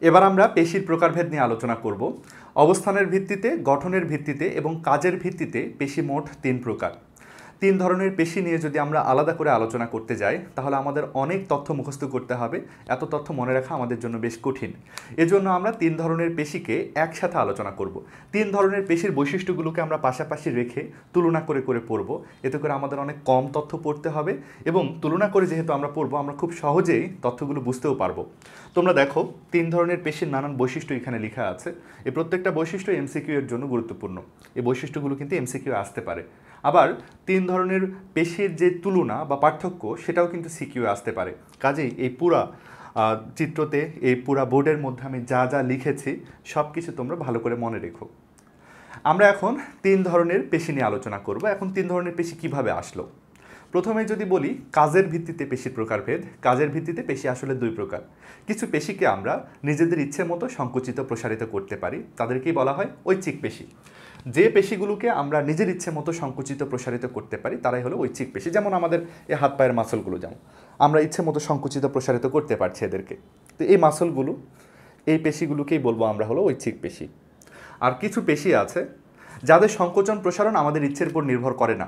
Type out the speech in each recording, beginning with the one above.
এবার আমরা পেশির প্রকারভেদ নিয়ে আলোচনা করব। অবস্থানের ভিত্তিতে, গঠনের ভিত্তিতে এবং কাজের ভিত্তিতে পেশি মোট 3 প্রকার। 3 ধরনের পেশি নিয়ে যদি আমরা আলাদা করে আলোচনা করতে যাই তাহলে আমাদের অনেক তথ্য মুখস্থ করতে হবে। এত তথ্য মনে রাখা আমাদের জন্য বেশ কঠিন। এজন্য আমরা 3 ধরনের পেশিকে একসাথে আলোচনা করব। 3 ধরনের পেশির বৈশিষ্ট্যগুলোকে আমরা পাশাপাশি রেখে তুলনা করে করে পড়ব। এতে করে আমাদের অনেক কম তথ্য পড়তে হবে এবং তুলনা করে যেহেতু আমরা পড়ব আমরা খুব সহজেই তথ্যগুলো বুঝতেও পারবো। তোমরা দেখো 3 ধরনের পেশির নানান বৈশিষ্ট্য এখানে লেখা আছে। এই প্রত্যেকটা বৈশিষ্ট্য এমসিকিউ এর জন্য গুরুত্বপূর্ণ। এই বৈশিষ্ট্যগুলো কিন্তু এমসিকিউ আসতে পারে। আবার 3 ধরনের পেশির যে তুলনা বা পার্থক্য সেটাও কিন্তু সিকিউ আসতে পারে। কাজেই এই পুরা চিত্রতে, এই পুরা বোর্ডের মধ্যে আমি যা যা লিখেছি সব কিছু তোমরা ভালো করে মনে রেখো। আমরা এখন 3 ধরনের পেশি নিয়ে আলোচনা করব। এখন 3 ধরনের পেশি কিভাবে আসলো? প্রথমে যদি বলি কাজের ভিত্তিতে পেশির প্রকারভেদ। কাজের ভিত্তিতে পেশি আসলে 2 প্রকার। কিছু পেশিকে আমরা নিজেদের ইচ্ছে মতো সংকুচিত প্রসারিত করতে পারি, তাদেরকেই বলা হয় ঐচ্ছিক পেশি। যে পেশিগুলোকে আমরা নিজের ইচ্ছে মতো সংকুচিত প্রসারিত করতে পারি তারাই হলো ঐচ্ছিক পেশি। যেমন আমাদের এই হাত পায়ের মাসলগুলো, যেমন আমরা ইচ্ছে মতো সংকুচিত প্রসারিত করতে পারছি এদেরকে। তো এই মাসলগুলো, এই পেশিগুলোকেই বলবো আমরা হলো ঐচ্ছিক পেশি। আর কিছু পেশি আছে যাদের সংকোচন প্রসারণ আমাদের ইচ্ছের উপর নির্ভর করে না,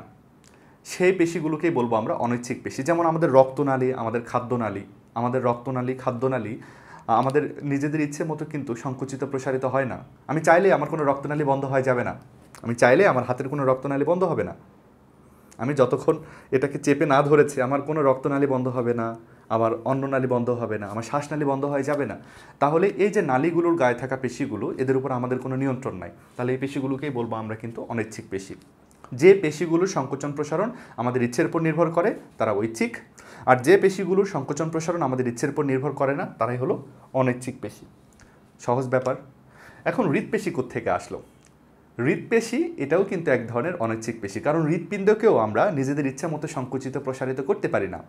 সেই পেশিগুলোকেই বলবো আমরা অনৈচ্ছিক পেশি। যেমন আমাদের রক্তনালী, আমাদের খাদ্যনালী, খাদ্যনালী আমাদের নিজেদের ইচ্ছে মতো কিন্তু সংকুচিত প্রসারিত হয় না। আমি চাইলে আমার কোনো রক্তনালী বন্ধ হয়ে যাবে না, আমি চাইলে আমার হাতের কোনো রক্তনালী বন্ধ হবে না। আমি যতক্ষণ এটাকে চেপে না ধরেছি আমার কোনো রক্তনালী বন্ধ হবে না, আমার অন্ননালী বন্ধ হবে না, আমার শ্বাসনালী বন্ধ হয়ে যাবে না। তাহলে এই যে নালীগুলোর গায়ে থাকা পেশিগুলো, এদের উপর আমাদের কোনো নিয়ন্ত্রণ নাই। তাহলে এই পেশিগুলোকেই বলবো আমরা কিন্তু অনৈচ্ছিক পেশি। যে পেশিগুলোর সংকোচন প্রসারণ আমাদের ইচ্ছের উপর নির্ভর করে তারা ঐচ্ছিক, আর যে পেশিগুলোর সংকোচন প্রসারণ আমাদের ইচ্ছের উপর নির্ভর করে না তারাই হলো অনৈচ্ছিক পেশি। সহজ ব্যাপার। এখন হৃৎপেশি কোত্থেকে আসলো? হৃৎপেশি এটাও কিন্তু এক ধরনের অনৈচ্ছিক পেশি, কারণ হৃৎপিণ্ডকেও আমরা নিজেদের ইচ্ছা মতো সংকুচিত প্রসারিত করতে পারি না।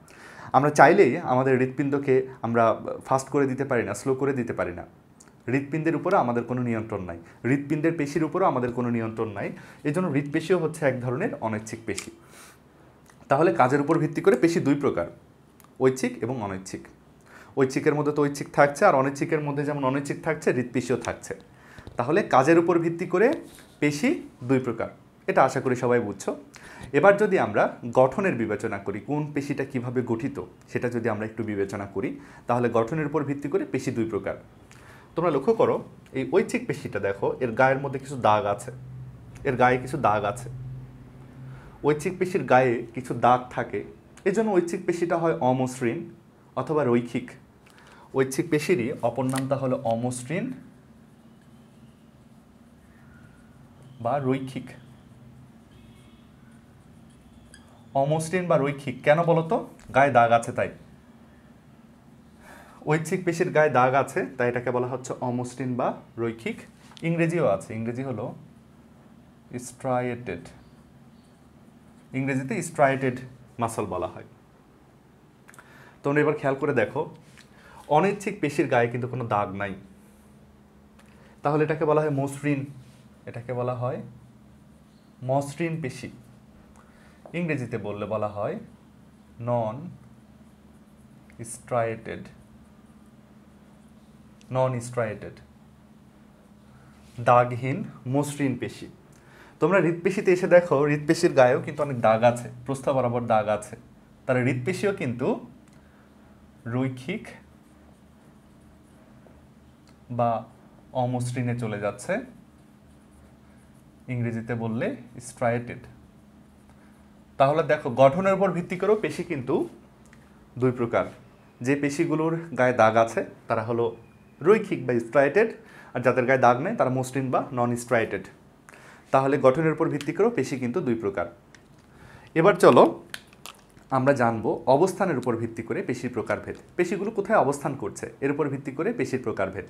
আমরা চাইলেই আমাদের হৃৎপিণ্ডকে আমরা ফাস্ট করে দিতে পারি না, স্লো করে দিতে পারি না। হৃৎপিণ্ডের উপরে আমাদের কোনো নিয়ন্ত্রণ নাই, হৃৎপিণ্ডের পেশির উপরেও আমাদের কোনো নিয়ন্ত্রণ নাই। এই জন্য হৃৎপেশিও হচ্ছে এক ধরনের অনৈচ্ছিক পেশি। তাহলে কাজের উপর ভিত্তি করে পেশি 2 প্রকার, ঐচ্ছিক এবং অনৈচ্ছিক। ঐচ্ছিকের মধ্যে তো ঐচ্ছিক থাকছে, আর অনৈচ্ছিকের মধ্যে যেমন অনৈচ্ছিক থাকছে হৃৎপেশিও থাকছে। তাহলে কাজের উপর ভিত্তি করে পেশি 2 প্রকার, এটা আশা করি সবাই বুঝছো। এবার যদি আমরা গঠনের বিবেচনা করি, কোন পেশিটা কিভাবে গঠিত সেটা যদি আমরা একটু বিবেচনা করি, তাহলে গঠনের উপর ভিত্তি করে পেশি 2 প্রকার। তোমরা লক্ষ্য করো, এই ঐচ্ছিক পেশিটা দেখো, এর গায়ের মধ্যে কিছু দাগ আছে, এর গায়ে কিছু দাগ আছে। ঐচ্ছিক পেশির গায়ে কিছু দাগ থাকে, এজন্য ঐচ্ছিক পেশিটা হয় অমসৃণ অথবা রৈখিক। ঐচ্ছিক পেশিরই অপর নামটা হলো অমসৃণ বা রৈখিক। অমসৃণ বা রৈখিক কেন বলতো? গায়ে দাগ আছে তাই। ঐচ্ছিক পেশির গায়ে দাগ আছে তাই এটাকে বলা হচ্ছে অমসৃণ বা রৈখিক। ইংরেজিও আছে, ইংরেজি হলো স্ট্রাইয়েটেড। ইংরেজিতে স্ট্রাইয়েটেড মাসল বলা হয়। তোমরা এবার খেয়াল করে দেখো, অনৈচ্ছিক পেশির গায়ে কিন্তু কোনো দাগ নাই, তাহলে এটাকে বলা হয় মসৃণ, এটাকে বলা হয় মসৃণ পেশি। ইংরেজিতে বললে বলা হয় নন স্ট্রাইয়েটেড, দাগহীন মসৃণ পেশি। তোমরা হৃৎপেশিতে এসে দেখো, হৃৎপেশির গায়েও কিন্তু অনেক দাগ আছে, প্রস্থ বরাবর দাগ আছে। তাহলে হৃৎপেশিও কিন্তু রৈখিক বা অমসৃণে চলে যাচ্ছে, ইংরেজিতে বললে স্ট্রাইয়েটেড। তাহলে দেখো, গঠনের উপর ভিত্তি করেও পেশি কিন্তু 2 প্রকার। যে পেশিগুলোর গায়ে দাগ আছে তারা হলো রৈখিক বা স্ট্রাইয়েটেড, আর যাদের গায়ে দাগ নেই তারা মসৃণ বা নন স্ট্রাইয়েটেড। তাহলে গঠনের উপর ভিত্তি করেও পেশি কিন্তু 2 প্রকার। এবার চলো আমরা জানবো অবস্থানের উপর ভিত্তি করে পেশির প্রকারভেদ। পেশিগুলো কোথায় অবস্থান করছে এর উপর ভিত্তি করে পেশির প্রকারভেদ।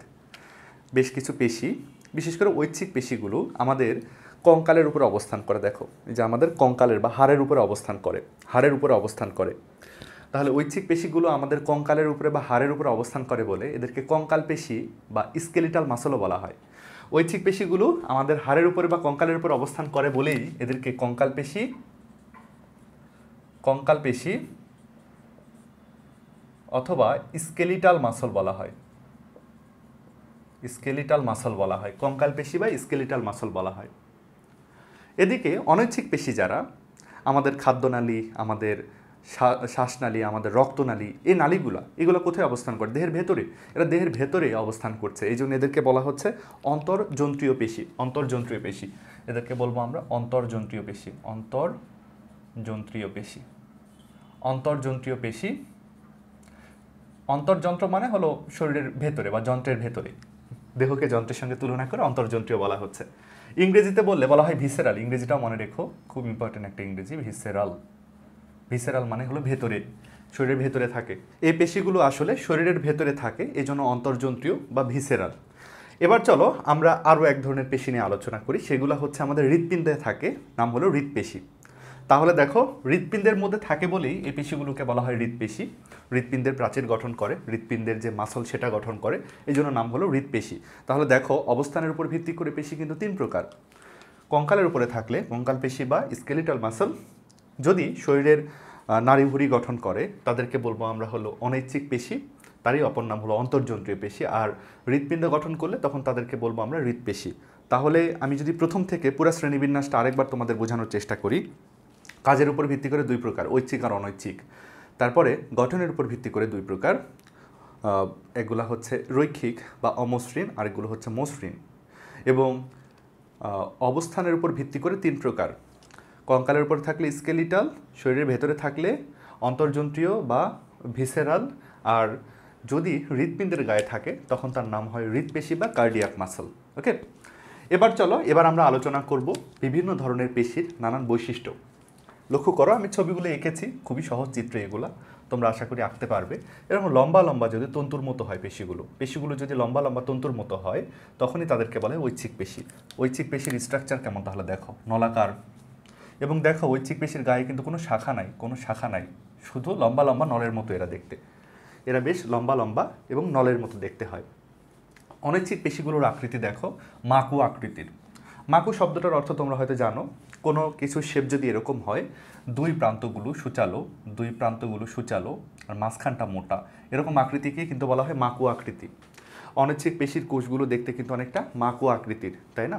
বেশ কিছু পেশি, বিশেষ করে ঐচ্ছিক পেশিগুলো আমাদের কঙ্কালের উপরে অবস্থান করে। দেখো, এই যে আমাদের কঙ্কালের বা হাড়ের উপরে অবস্থান করে, হাড়ের উপরে অবস্থান করে। তাহলে ঐচ্ছিক পেশিগুলো আমাদের কঙ্কালের উপরে বা হাড়ের উপরে অবস্থান করে বলে এদেরকে কঙ্কাল পেশি বা স্কেলিটাল মাসলও বলা হয়। ঐচ্ছিক পেশিগুলো আমাদের হাড়ের উপরে বা কঙ্কালের উপরে অবস্থান করে বলেই এদেরকে কঙ্কাল পেশি অথবা স্কেলিটাল মাসল বলা হয়। স্কেলিটাল মাসল বলা হয়, কঙ্কাল পেশি বা স্কেলিটাল মাসল বলা হয়। এদিকে অনৈচ্ছিক পেশি যারা, আমাদের খাদ্যনালী, আমাদের শ্বাসনালী, আমাদের রক্তনালী, এই নালীগুলো এগুলো কোথায় অবস্থান করে? দেহের ভেতরে। এরা দেহের ভেতরে অবস্থান করছে, এই জন্য এদেরকে বলা হচ্ছে অন্তর্জন্ত্রীয় পেশি। অন্তর্জন্ত্রীয় পেশি এদেরকে বলবো আমরা অন্তর্জন্ত্রীয় পেশি। অন্তর্জন্ত্রীয় পেশি, অন্তর্জন্ত্রীয় পেশি। অন্তর্যন্ত্র মানে হলো শরীরের ভেতরে বা যন্ত্রের ভেতরে, দেহকে যন্ত্রের সঙ্গে তুলনা করে অন্তর্যন্ত্রীয় বলা হচ্ছে। ইংরেজিতে বললে বলা হয় ভিসেরাল, ইংরেজিটাও মনে রেখো, খুব ইম্পর্টেন্ট একটা ইংরেজি, ভিসেরাল। ভিসেরাল মানে হলো ভেতরে, শরীরের ভেতরে থাকে। এই পেশিগুলো আসলে শরীরের ভেতরে থাকে, এই জন্য অন্তর্যন্ত্রীয় বা ভিসেরাল। এবার চলো আমরা আরও এক ধরনের পেশি নিয়ে আলোচনা করি, সেগুলো হচ্ছে আমাদের হৃৎপিণ্ডে থাকে, নাম হলো হৃৎপেশি। তাহলে দেখো, হৃৎপিণ্ডের মধ্যে থাকে বলেই এই পেশিগুলোকে বলা হয় হৃৎপেশি। হৃৎপিণ্ডের প্রাচীর গঠন করে, হৃৎপিণ্ডের যে মাসল সেটা গঠন করে, এই জন্য নাম হলো হৃৎপেশি। তাহলে দেখো, অবস্থানের উপর ভিত্তি করে পেশি কিন্তু তিন প্রকার। কঙ্কালের উপরে থাকলে কঙ্কাল পেশি বা স্কেলিটাল মাসল, যদি শরীরের নাড়িভুঁড়ি গঠন করে তাদেরকে বলবো আমরা হলো অনৈচ্ছিক পেশি, তারই অপর নাম হলো অন্তর্জন্ত্রীয় পেশি। আর হৃৎপিণ্ড গঠন করলে তখন তাদেরকে বলবো আমরা হৃৎপেশি। তাহলে আমি যদি প্রথম থেকে পুরো শ্রেণীবিন্যাসটা আরেকবার তোমাদের বোঝানোর চেষ্টা করি। কাজের উপর ভিত্তি করে দুই প্রকার, ঐচ্ছিক আর অনৈচ্ছিক। তারপরে গঠনের উপর ভিত্তি করে দুই প্রকার, এগুলো হচ্ছে রৈখিক বা অমসৃণ, আর এগুলো হচ্ছে মসৃণ। এবং অবস্থানের উপর ভিত্তি করে তিন প্রকার, কঙ্কালের উপর থাকলে স্কেলিটাল, শরীরের ভেতরে থাকলে অন্তর্জন্ত্রীয় বা ভিসেরাল, আর যদি হৃৎপিণ্ডের গায়ে থাকে তখন তার নাম হয় হৃৎপেশি বা কার্ডিয়াক মাসল। ওকে, এবার চলো, এবার আমরা আলোচনা করব বিভিন্ন ধরনের পেশির নানান বৈশিষ্ট্য। লক্ষ্য করো, আমি ছবিগুলো এঁকেছি, খুবই সহজ চিত্র এগুলা, তোমরা আশা করি আঁকতে পারবে। এরকম লম্বা লম্বা যদি তন্তুর মতো হয় পেশিগুলো যদি লম্বা লম্বা তন্তুর মতো হয়, তখনই তাদেরকে বলে ঐচ্ছিক পেশি। ঐচ্ছিক পেশির স্ট্রাকচার কেমন তাহলে দেখো, নলাকার। এবং দেখো, ঐচ্ছিক পেশির গায়ে কিন্তু কোনো শাখা নাই, শুধু লম্বা লম্বা নলের মতো এরা দেখতে। এরা বেশ লম্বা লম্বা এবং নলের মতো দেখতে হয়। অনৈচ্ছিক পেশিগুলোর আকৃতি দেখো, মাকু আকৃতির। মাকু শব্দটার অর্থ তোমরা হয়তো জানো, কোনো কিছু শেপ যদি এরকম হয়, দুই প্রান্তগুলো সূচালো আর মাঝখানটা মোটা, এরকম আকৃতিকে কিন্তু বলা হয় মাকু আকৃতি। অনৈচ্ছিক পেশির কোষগুলো দেখতে কিন্তু অনেকটা মাকু আকৃতির, তাই না?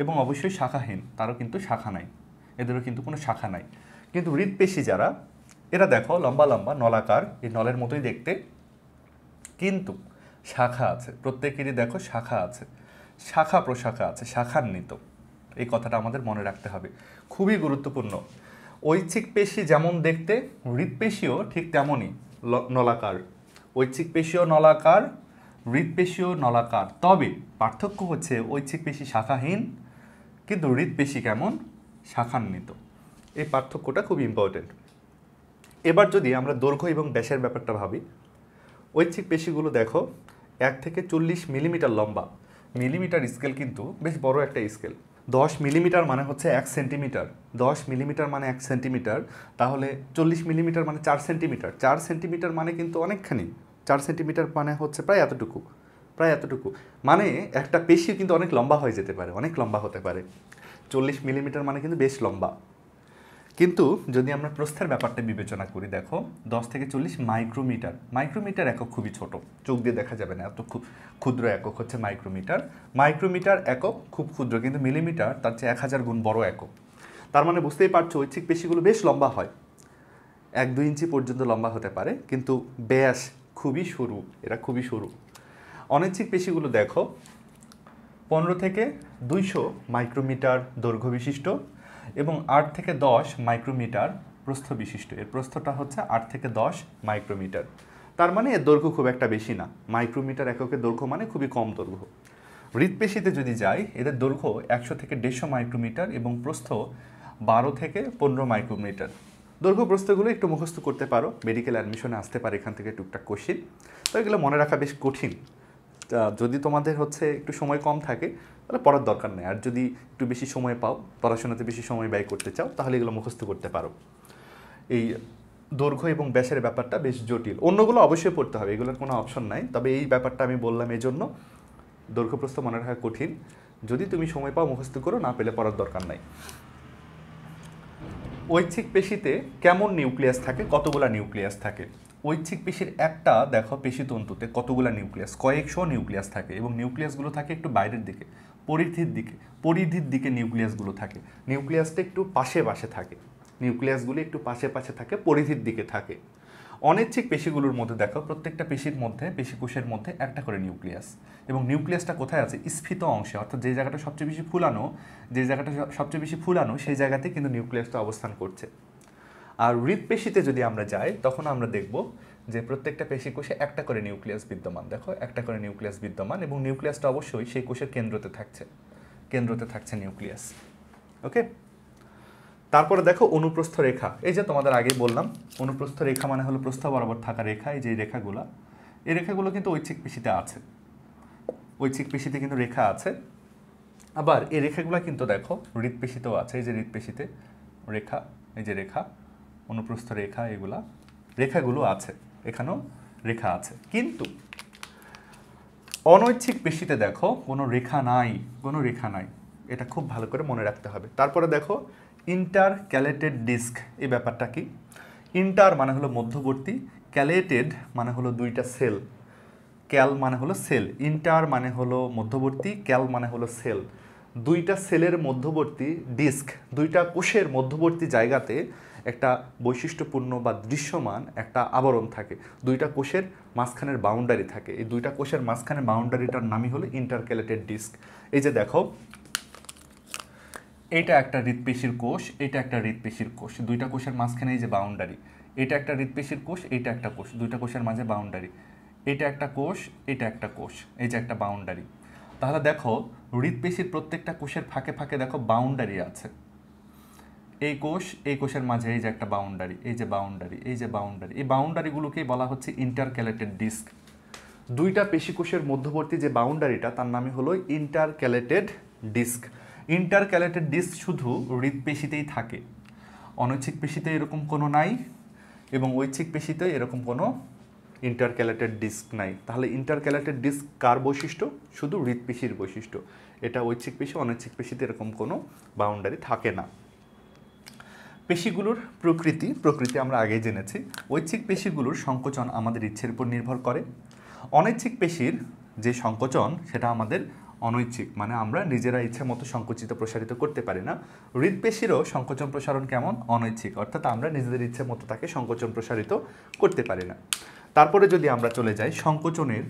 এবং অবশ্যই শাখাহীন, তারও কিন্তু শাখা নাই, এদেরও কিন্তু কোনো শাখা নাই। কিন্তু হৃৎপেশি যারা, এরা দেখো লম্বা লম্বা নলাকার, এই নলের মতোই দেখতে, কিন্তু শাখা আছে, প্রত্যেকেরই দেখো শাখা আছে, শাখা প্রশাখা আছে, শাখান্বিত। এই কথাটা আমাদের মনে রাখতে হবে, খুবই গুরুত্বপূর্ণ। ঐচ্ছিক পেশি যেমন দেখতে, হৃৎপেশিও ঠিক তেমনই নলাকার। ঐচ্ছিক পেশিও নলাকার, হৃৎপেশিও নলাকার, তবে পার্থক্য হচ্ছে ঐচ্ছিক পেশি শাখাহীন, কিন্তু হৃৎপেশি কেমন? শাখান্বিত। এই পার্থক্যটা খুব ইম্পর্টেন্ট। এবার যদি আমরা দৈর্ঘ্য এবং ব্যাসের ব্যাপারটা ভাবি, ঐচ্ছিক পেশিগুলো দেখো 1 থেকে 40 মিলিমিটার লম্বা। মিলিমিটার স্কেল কিন্তু বেশ বড় একটা স্কেল। 10 মিলিমিটার মানে হচ্ছে 1 সেন্টিমিটার, 10 মিলিমিটার মানে 1 সেন্টিমিটার, তাহলে 40 মিলিমিটার মানে 4 সেন্টিমিটার, 4 সেন্টিমিটার মানে কিন্তু অনেকখানি, 4 সেন্টিমিটার মানে হচ্ছে প্রায় এতটুকু, মানে একটা পেশি কিন্তু অনেক লম্বা হয়ে যেতে পারে, অনেক লম্বা হতে পারে। 40 মিলিমিটার মানে কিন্তু বেশ লম্বা। কিন্তু যদি আমরা প্রস্থের ব্যাপারটা বিবেচনা করি, দেখো 10 থেকে 40 মাইক্রোমিটার। মাইক্রোমিটার একক খুবই ছোট, চোখ দিয়ে দেখা যাবে না, এত খুব ক্ষুদ্র একক হচ্ছে মাইক্রোমিটার। মাইক্রোমিটার একক খুব ক্ষুদ্র, কিন্তু মিলিমিটার তার চেয়ে 1000 গুণ বড় একক। তার মানে বুঝতেই পারছো, ঐচ্ছিক পেশিগুলো বেশ লম্বা হয়, 1-2 ইঞ্চি পর্যন্ত লম্বা হতে পারে, কিন্তু ব্যাস খুবই সরু, এরা খুবই সরু। অনৈচ্ছিক পেশিগুলো দেখো 15 থেকে 200 মাইক্রোমিটার দৈর্ঘ্য বিশিষ্ট এবং 8 থেকে 10 মাইক্রোমিটার প্রস্থ বিশিষ্ট। এর প্রস্থটা হচ্ছে 8 থেকে 10 মাইক্রোমিটার। তার মানে এর দৈর্ঘ্য খুব একটা বেশি না, মাইক্রোমিটার এককের দৈর্ঘ্য মানে খুবই কম দৈর্ঘ্য। হৃৎপেশিতে যদি যাই, এদের দৈর্ঘ্য 100 থেকে 150 মাইক্রোমিটার এবং প্রস্থ 12 থেকে 15 মাইক্রোমিটার। দৈর্ঘ্য প্রস্থগুলো একটু মুখস্থ করতে পারো, মেডিকেল অ্যাডমিশনে আসতে পারে এখান থেকে টুকটাক কোশ্চিন, তো এগুলো মনে রাখা বেশ কঠিন। যদি তোমাদের হচ্ছে একটু সময় কম থাকে তাহলে পড়ার দরকার নেই, আর যদি একটু বেশি সময় পাও, পড়াশোনাতে বেশি সময় ব্যয় করতে চাও, তাহলে এগুলো মুখস্থ করতে পারো। এই দৈর্ঘ্য এবং ব্যাসের ব্যাপারটা বেশ জটিল, অন্যগুলো অবশ্যই পড়তে হবে, এগুলোর কোনো অপশন নাই, তবে এই ব্যাপারটা আমি বললাম এই জন্য, দৈর্ঘ্য প্রস্থ মনে রাখা কঠিন, যদি তুমি সময় পাও মুখস্থ করো, না পেলে পড়ার দরকার নাই। ঐচ্ছিক পেশিতে কেমন নিউক্লিয়াস থাকে, কতগুলো নিউক্লিয়াস থাকে? ঐচ্ছিক পেশির একটা দেখো পেশিতন্তুতে কতগুলো নিউক্লিয়াস, কয়েকশো নিউক্লিয়াস থাকে এবং নিউক্লিয়াসগুলো থাকে একটু বাইরের দিকে, পরিধির দিকে নিউক্লিয়াসগুলো থাকে। নিউক্লিয়াসটা একটু পাশে পাশে থাকে, নিউক্লিয়াসগুলো একটু পাশে পাশে থাকে, পরিধির দিকে থাকে। অনৈচ্ছিক পেশিগুলোর মধ্যে দেখো প্রত্যেকটা পেশির মধ্যে, পেশিকোষের মধ্যে একটা করে নিউক্লিয়াস, এবং নিউক্লিয়াসটা কোথায় আছে? স্ফীত অংশে, অর্থাৎ যে জায়গাটা সবচেয়ে বেশি ফুলানো, সেই জায়গাতে কিন্তু নিউক্লিয়াসটা অবস্থান করছে। আর হৃৎপেশিতে যদি আমরা যাই তখন আমরা দেখব যে প্রত্যেকটা পেশিকোষে একটা করে নিউক্লিয়াস বিদ্যমান। দেখো একটা করে নিউক্লিয়াস বিদ্যমান, এবং নিউক্লিয়াসটা অবশ্যই সেই কোষের কেন্দ্রতে থাকছে নিউক্লিয়াস। ওকে, তারপরে দেখো অনুপ্রস্থ রেখা। এই যে তোমাদের আগেই বললাম, অনুপ্রস্থ রেখা মানে হলো প্রস্থ বরাবর থাকা রেখা। এই যে এই রেখাগুলো কিন্তু ঐচ্ছিক পেশিতে আছে, ঐচ্ছিক পেশিতে কিন্তু রেখা আছে। আবার এই রেখাগুলো কিন্তু দেখো হৃৎপেশিতেও আছে। এই যে হৃৎপেশিতে রেখা, এই যে রেখা, অনুপ্রস্থ রেখা, রেখাগুলো আছে, এখানেও রেখা আছে। কিন্তু অনৈচ্ছিক পেশিতে দেখো কোনো রেখা নাই, এটা খুব ভালো করে মনে রাখতে হবে। তারপরে দেখো ইন্টারক্যালেটেড ডিস্ক, এই ব্যাপারটা কি? ইন্টার মানে হলো মধ্যবর্তী, ক্যালেটেড মানে হলো দুইটা সেল, ক্যাল মানে হলো সেল, ইন্টার মানে হলো মধ্যবর্তী, ক্যাল মানে হলো সেল। দুইটা সেলের মধ্যবর্তী ডিস্ক, দুইটা কোষের মধ্যবর্তী জায়গাতে একটা বৈশিষ্ট্যপূর্ণ বা দৃশ্যমান একটা আবরণ থাকে, দুইটা কোষের মাঝখানের বাউন্ডারি থাকে। এই দুইটা কোষের মাঝখানের বাউন্ডারিটার নামই হলো ইন্টারক্যালেটেড ডিস্ক। এই যে দেখো এইটা একটা হৃৎপেশির কোষ, এটা একটা হৃৎপেশির কোষ, দুইটা কোষের মাঝখানে এই যে বাউন্ডারি, এটা একটা হৃৎপেশির কোষ, এইটা একটা কোষ, দুইটা কোষের মাঝে বাউন্ডারি, এটা একটা কোষ, এটা একটা কোষ, এই যে একটা বাউন্ডারি। তাহলে দেখো হৃৎপেশির প্রত্যেকটা কোষের ফাঁকে ফাঁকে দেখো বাউন্ডারি আছে। এই কোষের মাঝে এই যে একটা বাউন্ডারি, এই যে বাউন্ডারি, এই বাউন্ডারিগুলোকেই বলা হচ্ছে ইন্টারক্যালেটেড ডিস্ক। দুইটা পেশিকোষের মধ্যবর্তী যে বাউন্ডারিটা তার নামই হলো ইন্টারক্যালেটেড ডিস্ক। ইন্টারক্যালেটেড ডিস্ক শুধু হৃৎপেশিতেই থাকে, অনৈচ্ছিক পেশিতে এরকম কোনো নাই, এবং ঐচ্ছিক পেশিতে এরকম কোনো ইন্টারক্যালেটেড ডিস্ক নাই। তাহলে ইন্টারক্যালেটেড ডিস্ক কার বৈশিষ্ট্য? শুধু হৃৎপেশির বৈশিষ্ট্য। এটা ঐচ্ছিক পেশি, অনৈচ্ছিক পেশিতে এরকম কোনো বাউন্ডারি থাকে না। পেশিগুলোর প্রকৃতি আমরা আগেই জেনেছি। ঐচ্ছিক পেশিগুলোর সংকোচন আমাদের ইচ্ছের উপর নির্ভর করে। অনৈচ্ছিক পেশির যে সংকোচন সেটা আমাদের অনৈচ্ছিক, মানে আমরা নিজেরা ইচ্ছে মতো সংকুচিত প্রসারিত করতে পারি না। হৃৎপেশিরও সংকোচন প্রসারণ কেমন? অনৈচ্ছিক, অর্থাৎ আমরা নিজেদের ইচ্ছে মতো তাকে সংকোচন প্রসারিত করতে পারি না। তারপরে যদি আমরা চলে যাই সংকোচনের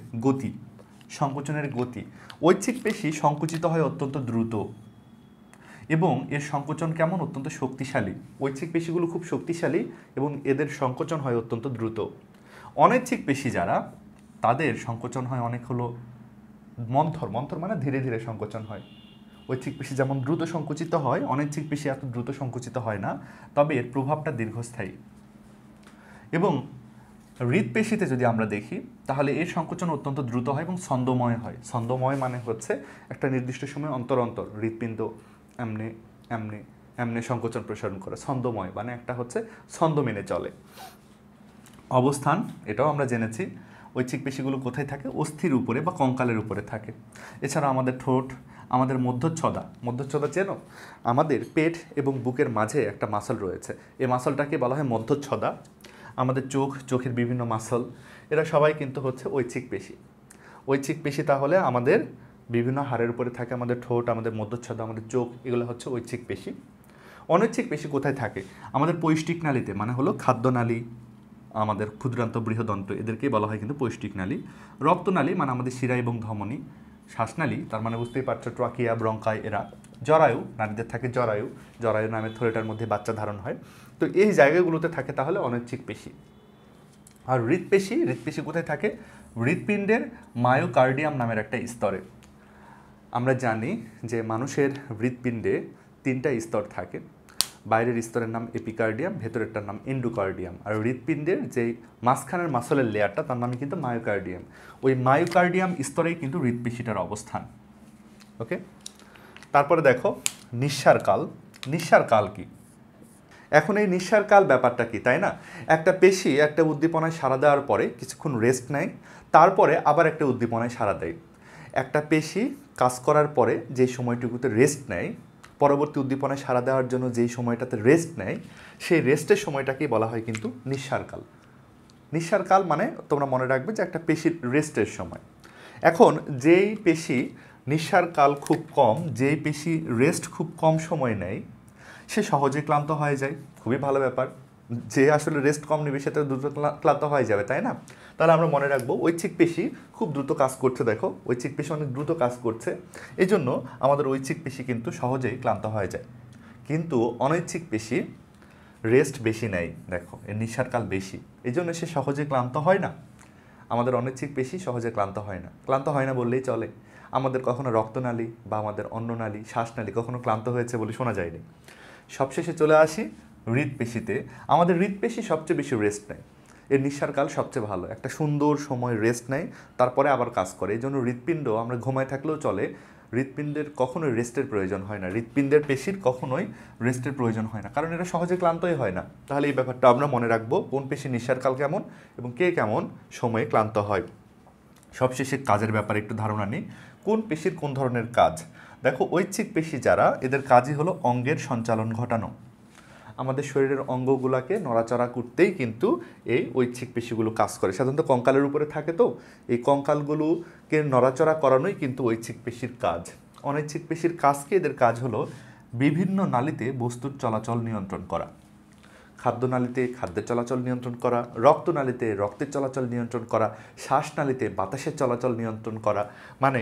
গতি, ঐচ্ছিক পেশি সংকুচিত হয় অত্যন্ত দ্রুত, এবং এর সংকোচন কেমন? অত্যন্ত শক্তিশালী। ঐচ্ছিক পেশিগুলো খুব শক্তিশালী এবং এদের সংকোচন হয় অত্যন্ত দ্রুত। অনৈচ্ছিক পেশি যারা, তাদের সংকোচন হয় অনেক হলো মন্থর মানে ধীরে ধীরে সংকোচন হয়। ঐচ্ছিক পেশি যেমন দ্রুত সংকুচিত হয়, অনৈচ্ছিক পেশি এত দ্রুত সংকুচিত হয় না, তবে এর প্রভাবটা দীর্ঘস্থায়ী। এবং হৃৎপেশিতে যদি আমরা দেখি তাহলে এর সংকোচন অত্যন্ত দ্রুত হয় এবং ছন্দময় হয়। ছন্দময় মানে হচ্ছে একটা নির্দিষ্ট সময় অন্তর অন্তর হৃৎপিণ্ড এমনি এমনি এমনি সংকোচন প্রসারণ করে। ছন্দময় মানে একটা হচ্ছে ছন্দ মেনে চলে। অবস্থান, এটাও আমরা জেনেছি। ঐচ্ছিক পেশিগুলো কোথায় থাকে? অস্থির উপরে বা কঙ্কালের উপরে থাকে। এছাড়া আমাদের ঠোঁট, আমাদের মধ্যচ্ছদা চেনো? আমাদের পেট এবং বুকের মাঝে একটা মাসল রয়েছে, এই মাসলটাকে বলা হয় মধ্যচ্ছদা। আমাদের চোখের বিভিন্ন মাসল, এরা সবাই কিন্তু হচ্ছে ঐচ্ছিক পেশি। তাহলে আমাদের বিভিন্ন হাড়ের উপরে থাকে, আমাদের ঠোঁট, আমাদের মধ্যচ্ছদা, আমাদের চোখ, এগুলো হচ্ছে ঐচ্ছিক পেশি। অনৈচ্ছিক পেশি কোথায় থাকে? আমাদের পৈষ্টিক নালীতে, মানে হলো খাদ্যনালী, আমাদের ক্ষুদ্রান্ত বৃহদন্ত, এদেরকেই বলা হয় কিন্তু পৈষ্টিক নালী। রক্তনালী মানে আমাদের শিরা এবং ধমনী। শ্বাসনালী, তার মানে বুঝতেই পারছো ট্রাকিয়া, ব্রঙ্কাই, এরা। জরায়ু, নারীদের থাকে জরায়ু নামের থলিটার মধ্যে বাচ্চা ধারণ হয়। তো এই জায়গাগুলোতে থাকে তাহলে অনৈচ্ছিক পেশি। আর হৃৎপেশি কোথায় থাকে? হৃৎপিণ্ডের মায়োকার্ডিয়াম নামের একটা স্তরে। আমরা জানি যে মানুষের হৃৎপিণ্ডে 3টা স্তর থাকে। বাইরের স্তরের নাম এপিকার্ডিয়াম, ভেতরেরটার নাম এন্ডোকার্ডিয়াম। আর হৃৎপিণ্ডের যে মাঝখানের মাসলের লেয়ারটা তার নামই কিন্তু মায়োকার্ডিয়াম। ওই মায়োকার্ডিয়াম স্তরেই কিন্তু হৃৎপেশিটার অবস্থান। ওকে, তারপরে দেখো নিঃসার কাল কি? এখন এই নিঃসার কাল ব্যাপারটা কি, তাই না? একটা পেশি একটা উদ্দীপনায় সাড়া দেওয়ার পরে কিছুক্ষণ রেস্ট নেয়, তারপরে আবার একটা উদ্দীপনায় সাড়া দেয়। একটা পেশি কাজ করার পরে যে সময়টুকুতে রেস্ট নেয়, পরবর্তী উদ্দীপনায় সাড়া দেওয়ার জন্য যেই সময়টাতে রেস্ট নেয়, সেই রেস্টের সময়টাকেই বলা হয় কিন্তু নিঃসার কাল। নিঃসার কাল মানে তোমরা মনে রাখবে যে একটা পেশির রেস্টের সময়। এখন যেই পেশি নিঃসার কাল খুব কম, যেই পেশি রেস্ট খুব কম সময় নেয়, সে সহজে ক্লান্ত হয়ে যায়। খুবই ভালো ব্যাপার। যে আসলে রেস্ট কম নেবে সেটা দ্রুত ক্লান্ত হয়ে যাবে, তাই না? তাহলে আমরা মনে রাখবো ঐচ্ছিক পেশি খুব দ্রুত কাজ করছে। দেখো ঐচ্ছিক পেশি অনেক দ্রুত কাজ করছে, এই জন্য আমাদের ঐচ্ছিক পেশি কিন্তু সহজেই ক্লান্ত হয়ে যায়। কিন্তু অনৈচ্ছিক পেশি রেস্ট বেশি নেয়, দেখো এর নিঃসার কাল বেশি, এই জন্য সে সহজে ক্লান্ত হয় না। আমাদের অনৈচ্ছিক পেশি সহজে ক্লান্ত হয় না। ক্লান্ত হয় না বললেই চলে। আমাদের কখনো রক্তনালী বা আমাদের অন্ননালী, শ্বাসনালী কখনো ক্লান্ত হয়েছে বলে শোনা যায়নি। সবশেষে চলে আসি হৃদপেশিতে। আমাদের হৃদপেশি সবচেয়ে বেশি রেস্ট নেয়, এর নিঃসার কাল সবচেয়ে ভালো, একটা সুন্দর সময় রেস্ট নেয়, তারপরে আবার কাজ করে। এই জন্য হৃৎপিণ্ড আমরা ঘুমায় থাকলেও চলে, হৃৎপিণ্ডের কখনোই রেস্টের প্রয়োজন হয় না, হৃৎপিণ্ডের পেশির কখনোই রেস্টের প্রয়োজন হয় না, কারণ এরা সহজে ক্লান্তই হয় না। তাহলে এই ব্যাপারটা আমরা মনে রাখবো, কোন পেশির নিঃসার কাল কেমন এবং কে কেমন সময়ে ক্লান্ত হয়। সবশেষে কাজের ব্যাপারে একটু ধারণা নিই, কোন পেশির কোন ধরনের কাজ। দেখো ঐচ্ছিক পেশি যারা, এদের কাজই হলো অঙ্গের সঞ্চালন ঘটানো। আমাদের শরীরের অঙ্গগুলোকে নড়াচড়া করতেই কিন্তু এই ঐচ্ছিক পেশিগুলো কাজ করে। সাধারণত কঙ্কালের উপরে থাকে, তো এই কঙ্কালগুলোকে নড়াচড়া করানোই কিন্তু ঐচ্ছিক পেশির কাজ। অনৈচ্ছিক পেশির কাজ কি? এদের কাজ হলো বিভিন্ন নালীতে বস্তুর চলাচল নিয়ন্ত্রণ করা। খাদ্যনালীতে খাদ্যের চলাচল নিয়ন্ত্রণ করা, রক্তনালীতে রক্তের চলাচল নিয়ন্ত্রণ করা, শ্বাসনালীতে বাতাসের চলাচল নিয়ন্ত্রণ করা। মানে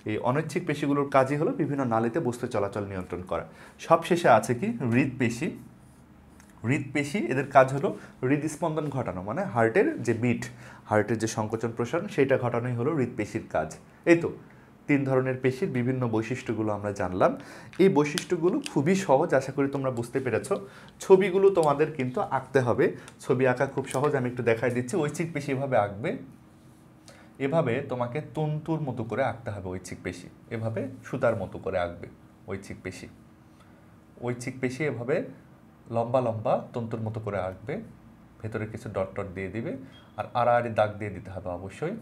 এই অনৈচ্ছিক পেশিগুলোর কাজই হলো বিভিন্ন নালীতে বস্তুর চলাচল নিয়ন্ত্রণ করা। সবশেষে আছে কি? হৃদপেশি। হৃদপেশি এদের কাজ হলো হৃদস্পন্দন ঘটানো, মানে হার্টের যে বিট, হার্টের যে সংকোচন প্রসারণ, সেইটা ঘটানোই হলো হৃদপেশির কাজ। এই তো 3 ধরনের পেশির বিভিন্ন বৈশিষ্ট্যগুলো আমরা জানলাম। এই বৈশিষ্ট্যগুলো খুবই সহজ, আশা করি তোমরা বুঝতে পেরেছ। ছবিগুলো তোমাদের কিন্তু আঁকতে হবে, ছবি আঁকা খুব সহজ, আমি একটু দেখাই দিচ্ছি। ঐচ্ছিক পেশি এভাবে আঁকবে, এভাবে তোমাকে তন্তুর মতো করে আঁকতে হবে ঐচ্ছিক পেশি, এভাবে সুতার মতো করে আঁকবে ঐচ্ছিক পেশি। ঐচ্ছিক পেশি এভাবে লম্বা লম্বা তন্তুর মতো করে আঁকবে, ভেতরে কিছু ডট ডট দিয়ে দিবে, আর আড়াআড়ি দাগ দিয়ে দিতে হবে, অবশ্যই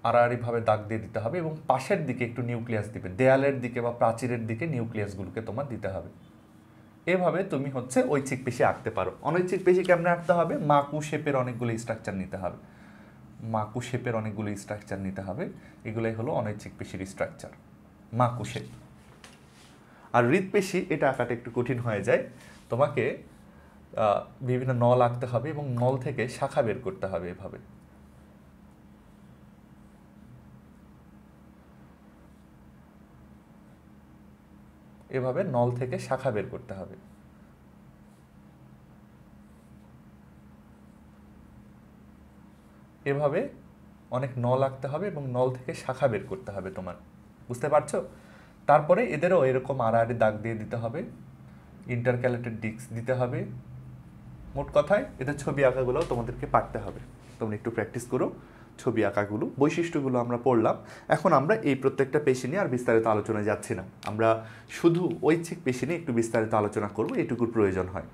আড়াআড়িভাবে দাগ দিয়ে দিতে হবে, এবং পাশের দিকে একটু নিউক্লিয়াস দিবে, দেয়ালের দিকে বা প্রাচীরের দিকে নিউক্লিয়াসগুলোকে তোমার দিতে হবে। এভাবে তুমি হচ্ছে ঐচ্ছিক পেশি আঁকতে পারো। অনৈচ্ছিক পেশি কেমনে আঁকতে হবে? মাকু শেপের অনেকগুলো স্ট্রাকচার নিতে হবে, মাকু শেপের অনেকগুলো স্ট্রাকচার নিতে হবে। এগুলোই হলো অনৈচ্ছিক পেশির স্ট্রাকচার, মাকু শেপ। আর হৃদপেশি এটা আঁকাটা একটু কঠিন হয়ে যায়, তোমাকে বিভিন্ন নল আঁকতে হবে এবং নল থেকে শাখা বের করতে হবে। এভাবে এভাবে নল থেকে শাখা বের করতে হবে। এভাবে অনেক নল আঁকতে হবে এবং নল থেকে শাখা বের করতে হবে তোমার, বুঝতে পারছো? তারপরে এদেরও এরকম আড়াআড়ি দাগ দিয়ে দিতে হবে, ইন্টারক্যালেটেড ডিস্ক দিতে হবে। মোট কথায় এদের ছবি আঁকাগুলো তোমাদেরকে পারতে হবে। তোমরা একটু প্র্যাকটিস করো ছবি আঁকাগুলো। বৈশিষ্ট্যগুলো আমরা পড়লাম, এখন আমরা এই প্রত্যেকটা পেশি নিয়ে আর বিস্তারিত আলোচনায় যাচ্ছি না, আমরা শুধু ঐচ্ছিক পেশি নিয়ে একটু বিস্তারিত আলোচনা করব, এইটুকুর প্রয়োজন হয়।